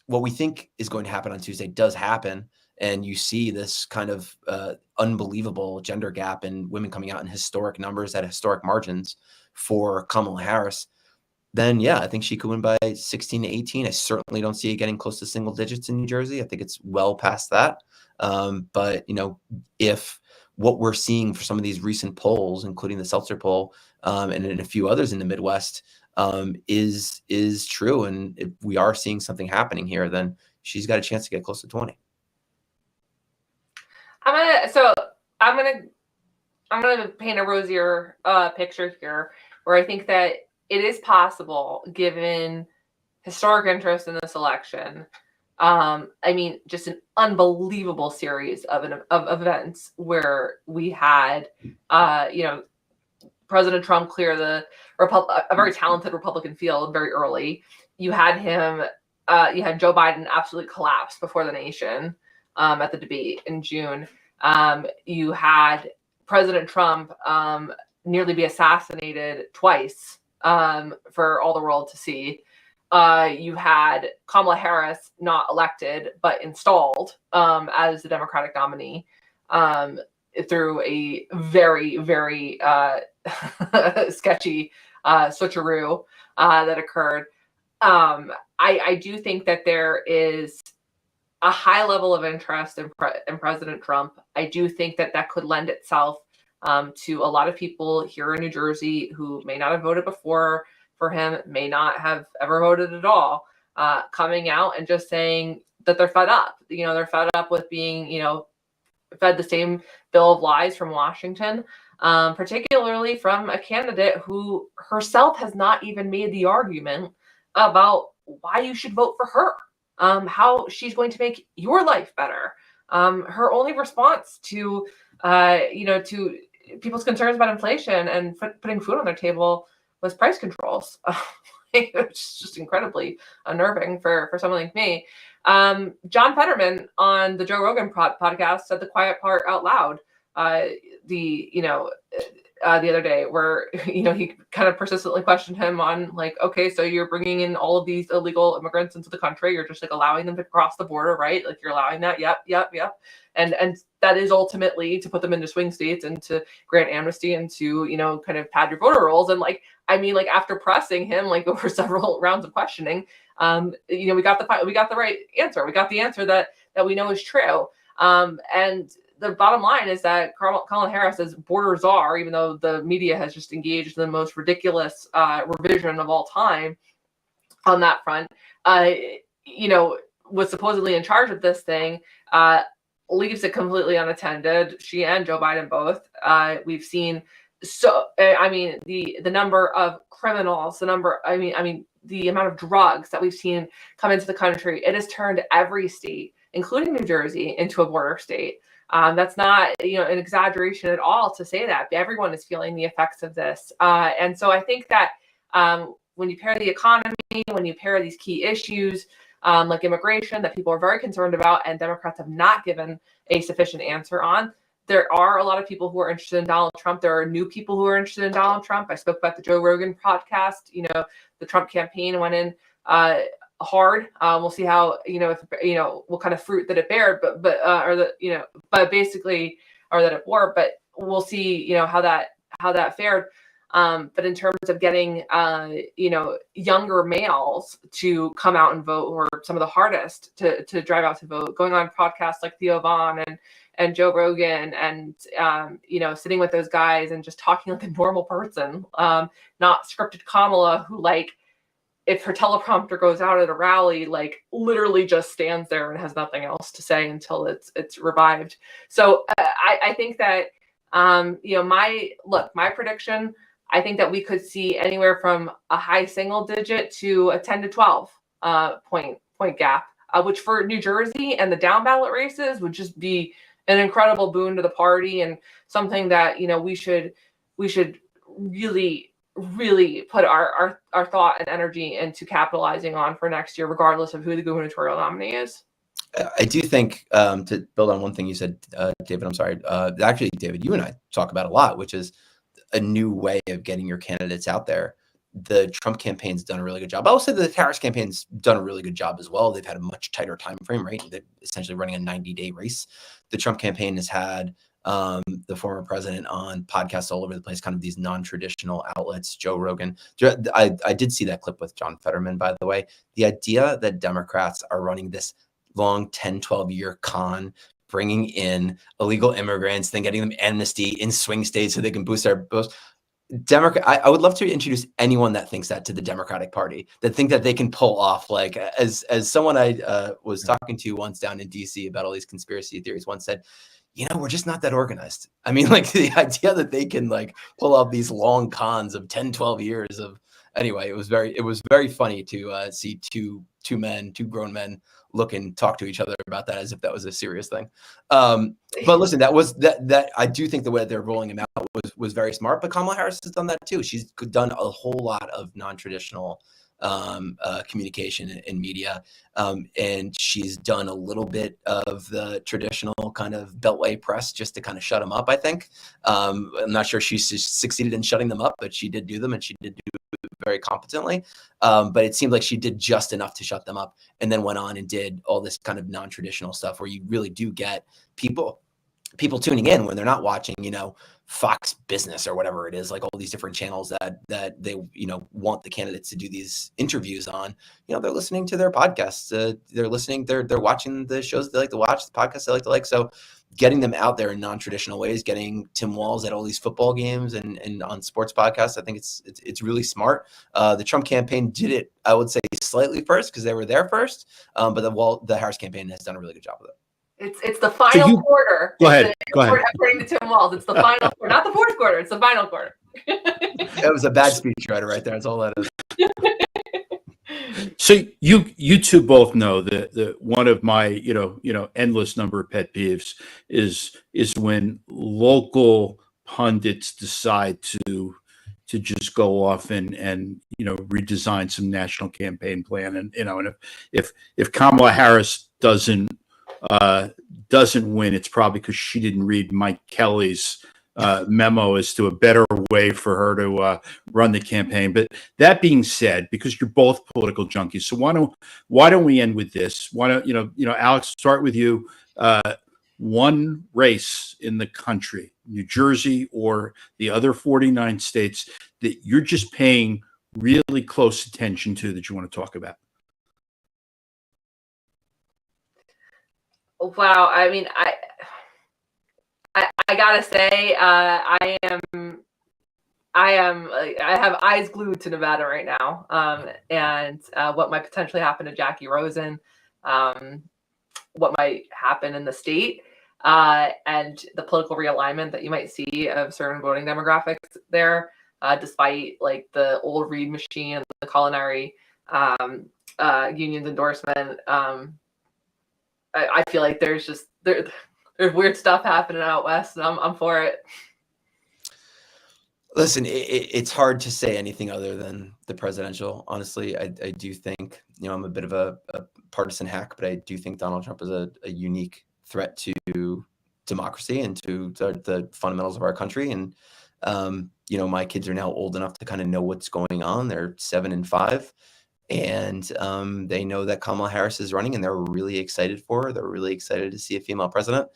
what we think is going to happen on Tuesday does happen, and you see this kind of unbelievable gender gap and women coming out in historic numbers at historic margins for Kamala Harris, then yeah, I think she could win by 16 to 18. I certainly don't see it getting close to single digits in New Jersey. I think it's well past that. But if what we're seeing for some of these recent polls, including the Seltzer poll, and a few others in the Midwest, is true, and if we are seeing something happening here, then she's got a chance to get close to 20. I'm gonna paint a rosier picture here, where I think that it is possible, given historic interest in this election. Just an unbelievable series of events where we had, President Trump clear a very talented Republican field very early. You had Joe Biden absolutely collapse before the nation at the debate in June. You had President Trump nearly be assassinated twice for all the world to see. You had Kamala Harris not elected but installed as the Democratic nominee through a very, very sketchy switcheroo that occurred. I do think that there is a high level of interest in President Trump. I do think that could lend itself to a lot of people here in New Jersey who may not have voted before for him, may not have ever voted at all, coming out and just saying that they're fed up. They're fed up with being, fed the same bill of lies from Washington, particularly from a candidate who herself has not even made the argument about why you should vote for her, how she's going to make your life better. Her only response to people's concerns about inflation and putting food on their table was price controls. It's just incredibly unnerving for someone like me. John Fetterman on the Joe Rogan podcast said the quiet part out loud the other day, where he kind of persistently questioned him on, like, okay, so you're bringing in all of these illegal immigrants into the country, you're just like allowing them to cross the border, right? Like, you're allowing that. Yep. And that is ultimately to put them into swing states and to grant amnesty and to kind of pad your voter rolls. And after pressing him over several rounds of questioning, we got the right answer. We got the answer that we know is true. And the bottom line is that Kamala Harris is border czar, even though the media has just engaged in the most ridiculous revision of all time on that front, was supposedly in charge of this thing, leaves it completely unattended. She and Joe Biden both. We've seen the number of criminals, the amount of drugs that we've seen come into the country. It has turned every state, including New Jersey, into a border state. That's not, an exaggeration at all to say that. Everyone is feeling the effects of this. And so I think that when you pair the economy, when you pair these key issues like immigration that people are very concerned about and Democrats have not given a sufficient answer on, there are a lot of people who are interested in Donald Trump. There are new people who are interested in Donald Trump. I spoke about the Joe Rogan podcast. The Trump campaign went in hard. We'll see how, what kind of fruit that it bared, but basically, or that it bore, but we'll see, how that fared. But in terms of getting, younger males to come out and vote, were some of the hardest to drive out to vote, going on podcasts like Theo Vaughn and Joe Rogan, and, sitting with those guys and just talking like a normal person, not scripted Kamala, who, like, if her teleprompter goes out at a rally, like, literally just stands there and has nothing else to say until it's revived. So I think that, my prediction, I think that we could see anywhere from a high single digit to a 10 to 12 point gap, which for New Jersey and the down ballot races would just be an incredible boon to the party, and something that, we should really put our thought and energy into capitalizing on for next year, regardless of who the gubernatorial nominee is. I do think, to build on one thing you said, David, I'm sorry. Actually, David, you and I talk about a lot, which is a new way of getting your candidates out there. The Trump campaign's done a really good job. I will say the Harris campaign's done a really good job as well. They've had a much tighter time frame, right? They're essentially running a 90-day race. The Trump campaign has had the former president on podcasts all over the place, kind of these non-traditional outlets, Joe Rogan. I did see that clip with John Fetterman, by the way. The idea that Democrats are running this long 10, 12-year con, bringing in illegal immigrants, then getting them amnesty in swing states so they can boost their votes. I would love to introduce anyone that thinks that to the Democratic Party, that think that they can pull off, like, as someone I was talking to once down in DC about all these conspiracy theories once said, we're just not that organized. I mean, like, the idea that they can, like, pull off these long cons of 10, 12 years of, anyway, it was very funny to see two grown men look and talk to each other about that as if that was a serious thing. But listen, that I do think the way that they're rolling him out was very smart, but Kamala Harris has done that too. She's done a whole lot of non-traditional communication in media. And she's done a little bit of the traditional kind of beltway press just to kind of shut them up, I think. I'm not sure she succeeded in shutting them up, but she did do them, and she did do it very competently. But it seemed like she did just enough to shut them up, and then went on and did all this kind of non-traditional stuff where you really do get people tuning in when they're not watching, Fox Business or whatever it is, like all these different channels that they, want the candidates to do these interviews on. They're listening to their podcasts. They're watching the shows they like to watch, the podcasts they like to like. So getting them out there in non-traditional ways, getting Tim Walz at all these football games and on sports podcasts, I think it's really smart. The Trump campaign did it, I would say, slightly first because they were there first. But the Harris campaiin has done a really good job with it. It's the final quarter. Go ahead. According to Tim Walz, it's the final quarter, not the fourth quarter. It's the final quarter. That was a bad speechwriter right there. That's all that is. So you two both know that one of my endless number of pet peeves is when local pundits decide to just go off and redesign some national campaign plan, and if Kamala Harris doesn't win, it's probably because she didn't read Mike Kelly's memo as to a better way for her to run the campaign. But that being said, because you're both political junkies, so why don't we end with this? Why don't Alex, start with you. One race in the country, New Jersey or the other 49 states, that you're just paying really close attention to, that you want to talk about. Wow. I mean, I gotta say, I have eyes glued to Nevada right now, and what might potentially happen to Jackie Rosen, what might happen in the state, and the political realignment that you might see of certain voting demographics there, despite like the old Reid machine and the culinary union's endorsement. I feel like there's weird stuff happening out west, and I'm for it. Listen, it's hard to say anything other than the presidential. Honestly, I do think, I'm a bit of a partisan hack, but I do think Donald Trump is a unique threat to democracy and to the fundamentals of our country. And my kids are now old enough to kind of know what's going on. They're 7 and 5. And they know that Kamala Harris is running, and they're really excited for her. They're really excited to see a female president.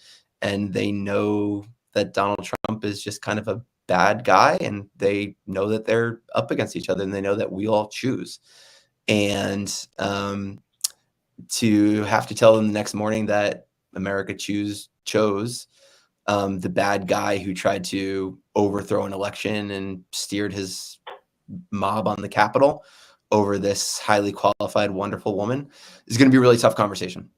And they know that Donald Trump is just kind of a bad guy, and they know that they're up against each other, and they know that we all choose. And to have to tell them the next morning that America chose the bad guy who tried to overthrow an election and steered his mob on the Capitol over this highly qualified, wonderful woman is going to be a really tough conversation.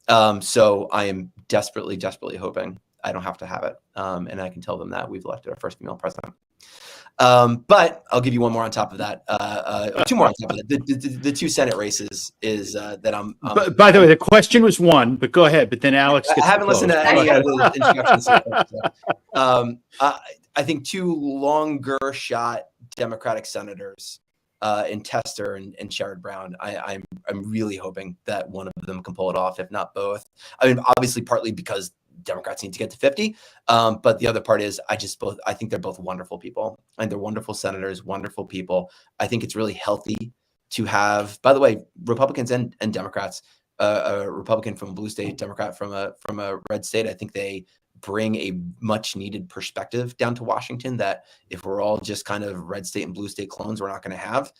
So I am desperately, desperately hoping I don't have to have it. And I can tell them that we've elected our first female president. But I'll give you one more on top of that. Two more on top of that. The 2 Senate races is that I'm. By the way, the question was 1, but go ahead. But then Alex gets I haven't listened to any of the instructions. I think 2 longer shot Democratic senators in Tester and Sherrod Brown. I'm really hoping that one of them can pull it off, if not both. I mean, obviously, partly because Democrats need to get to 50. But the other part is I think they're both wonderful people, and they're wonderful senators, wonderful people. I think it's really healthy to have, by the way, Republicans and Democrats, a Republican from a blue state, Democrat from a red state. I think they bring a much needed perspective down to Washington that if we're all just kind of red state and blue state clones, we're not going to have.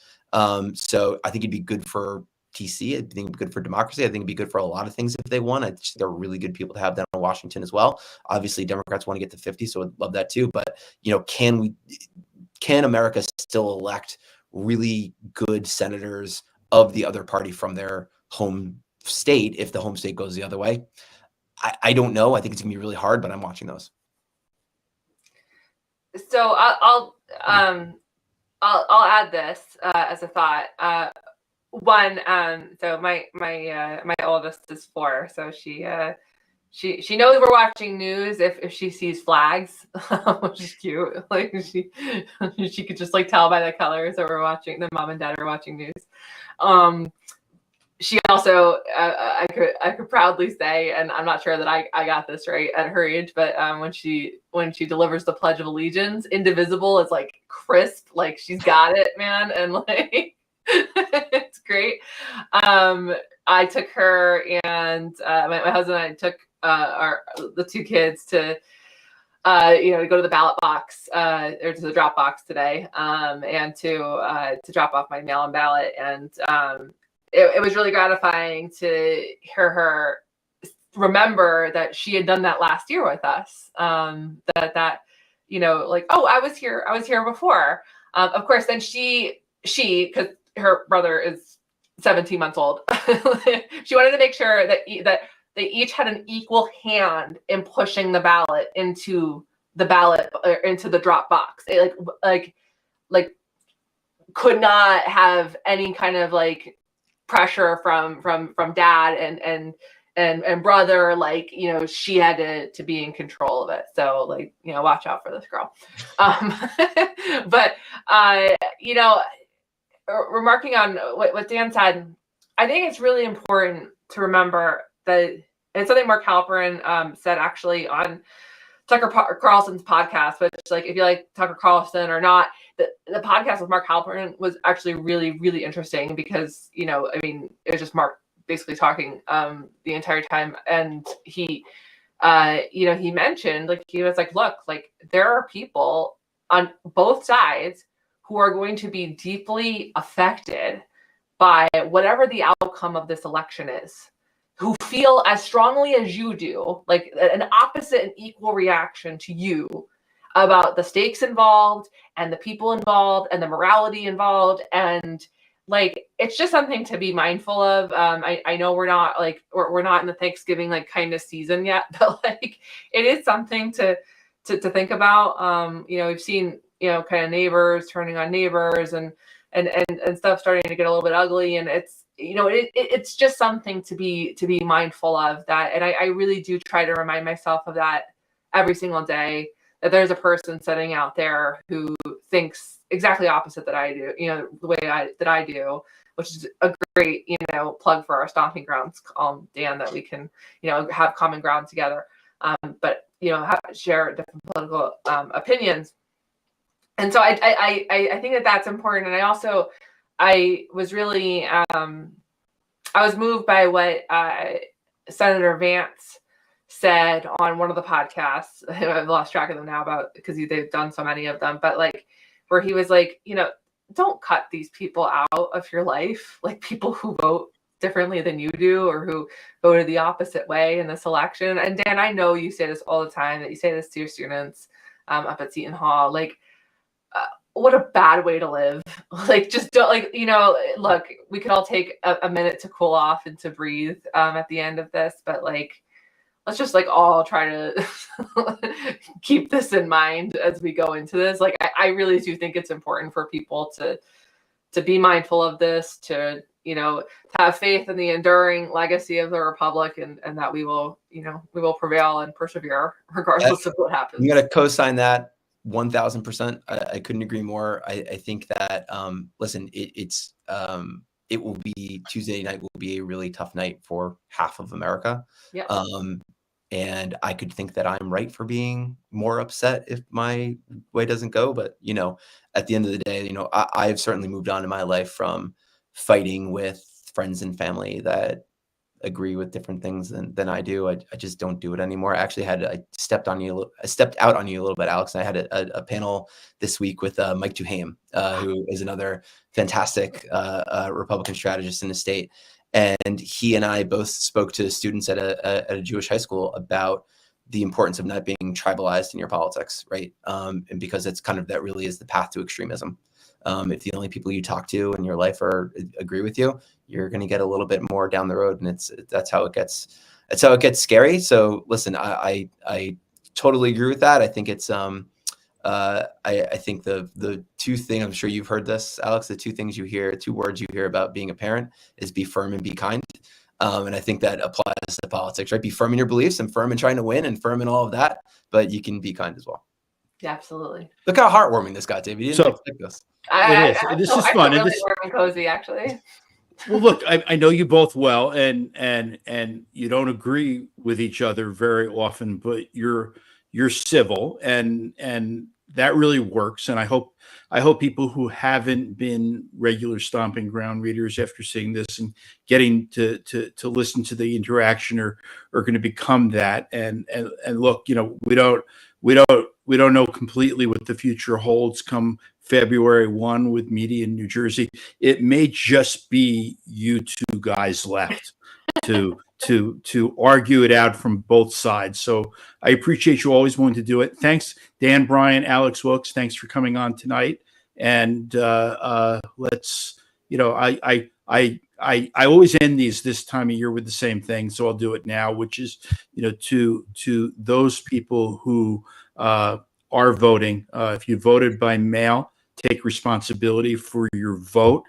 So I think it'd be good for TC. I think it'd be good for democracy. I think it'd be good for a lot of things if they won. They're really good people to have down in Washington as well. Obviously, Democrats want to get to 50, so I'd love that too. But can America still elect really good senators of the other party from their home state if the home state goes the other way? I don't know. I think it's gonna be really hard, but I'm watching those. So I'll add this as a thought. One, so my oldest is 4, so she knows we're watching news if she sees flags, which is cute. Like she could just like tell by the colors that the mom and dad are watching news. She also, I could proudly say, and I'm not sure that I got this right at her age, but when she delivers the Pledge of Allegiance, indivisible is like crisp, like she's got it, man, and like it's great. I took her and my husband and I took the 2 kids to to go to the ballot box or to the drop box today, and to drop off my mail-in ballot, and it was really gratifying to hear her remember that she had done that last year with us. That like, oh, I was here before. Of course, then she because her brother is 17 months old, she wanted to make sure that they each had an equal hand in pushing the ballot into the drop box. It like could not have any kind of like pressure from dad and brother, like she had to be in control of it. So like watch out for this girl. But remarking on what Dan said, I think it's really important to remember that it's something Mark Halperin said actually on Tucker Carlson's podcast, which like if you like Tucker Carlson or not, the podcast with Mark Halperin was actually really, really interesting because, I mean, it was just Mark basically talking the entire time. And he, he mentioned, like, he was like, look, like there are people on both sides who are going to be deeply affected by whatever the outcome of this election is, who feel as strongly as you do, like an opposite and equal reaction to you about the stakes involved and the people involved and the morality involved. And like, it's just something to be mindful of. I know we're not in the Thanksgiving like kind of season yet, but like it is something to think about. We've seen, kind of neighbors turning on neighbors and stuff starting to get a little bit ugly. And it's, it's just something to be mindful of that. And I really do try to remind myself of that every single day, that there's a person sitting out there who thinks exactly opposite that I do, the way that I do, which is a great, plug for our Stomping Grounds, Dan, that we can, have common ground together. But share different political opinions. And so I think that that's important. And I was really, I was moved by what Senator Vance said on one of the podcasts. I've lost track of them now because they've done so many of them, but like where he was like, don't cut these people out of your life, like people who vote differently than you do or who voted the opposite way in this election. And Dan, I know you say this all the time, that you say this to your students up at Seton Hall, like, what a bad way to live. Like, just don't, like, look, we could all take a minute to cool off and to breathe at the end of this, but like, let's just like all try to keep this in mind as we go into this. Like, I really do think it's important for people to be mindful of this, to have faith in the enduring legacy of the Republic, and that we will prevail and persevere regardless of what happens. I'm going to co-sign that 1000%. I couldn't agree more. I think that, listen, it will be Tuesday night will be a really tough night for half of America. Yeah. And I could think that I'm right for being more upset if my way doesn't go. But, at the end of the day, I've certainly moved on in my life from fighting with friends and family that agree with different things than I do. I just don't do it anymore. I stepped out on you a little bit, Alex. And I had a panel this week with Mike Duhame, who is another fantastic Republican strategist in the state. And he and I both spoke to students at a Jewish high school about the importance of not being tribalized in your politics, right? And because it's that really is the path to extremism. If the only people you talk to in your life agree with you, you're going to get a little bit more down the road, and that's how it gets scary. So listen, I totally agree with that. I think it's I think the two things, I'm sure you've heard this, Alex, the two words you hear about being a parent is be firm and be kind. And I think that applies to politics, right? Be firm in your beliefs and firm in trying to win and firm in all of that, but you can be kind as well. Yeah, absolutely. Look how heartwarming this got, David. You didn't expect this. This is fun. Really warm and cozy, actually. Well, look, I know you both well, and you don't agree with each other very often, but you're civil, and that really works. And I hope people who haven't been regular Stomping Ground readers after seeing this and getting to listen to the interaction are going to become that. And look, we don't know completely what the future holds come February 1 with media in New Jersey. It may just be you two guys left to argue it out from both sides. So I appreciate you always wanting to do it. Thanks, Dan, Bryan, Alex Wilkes. Thanks for coming on tonight. And let's, I always end this time of year with the same thing, so I'll do it now, which is, to those people who are voting. If you voted by mail, take responsibility for your vote.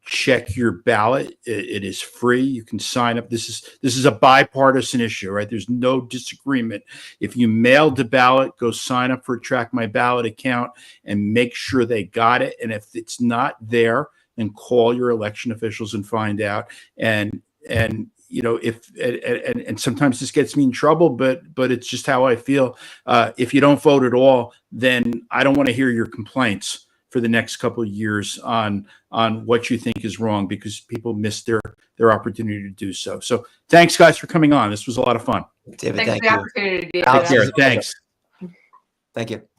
Check your ballot. It is free. You can sign up. This is a bipartisan issue, right? There's no disagreement. If you mailed the ballot, go sign up for a Track My Ballot account and make sure they got it. And if it's not there, then call your election officials and find out. And if sometimes this gets me in trouble, but it's just how I feel. If you don't vote at all, then I don't want to hear your complaints for the next couple of years on what you think is wrong, because people miss their opportunity to do so. So thanks, guys, for coming on. This was a lot of fun. David, thanks for the opportunity. Alex, Thanks. Thank you.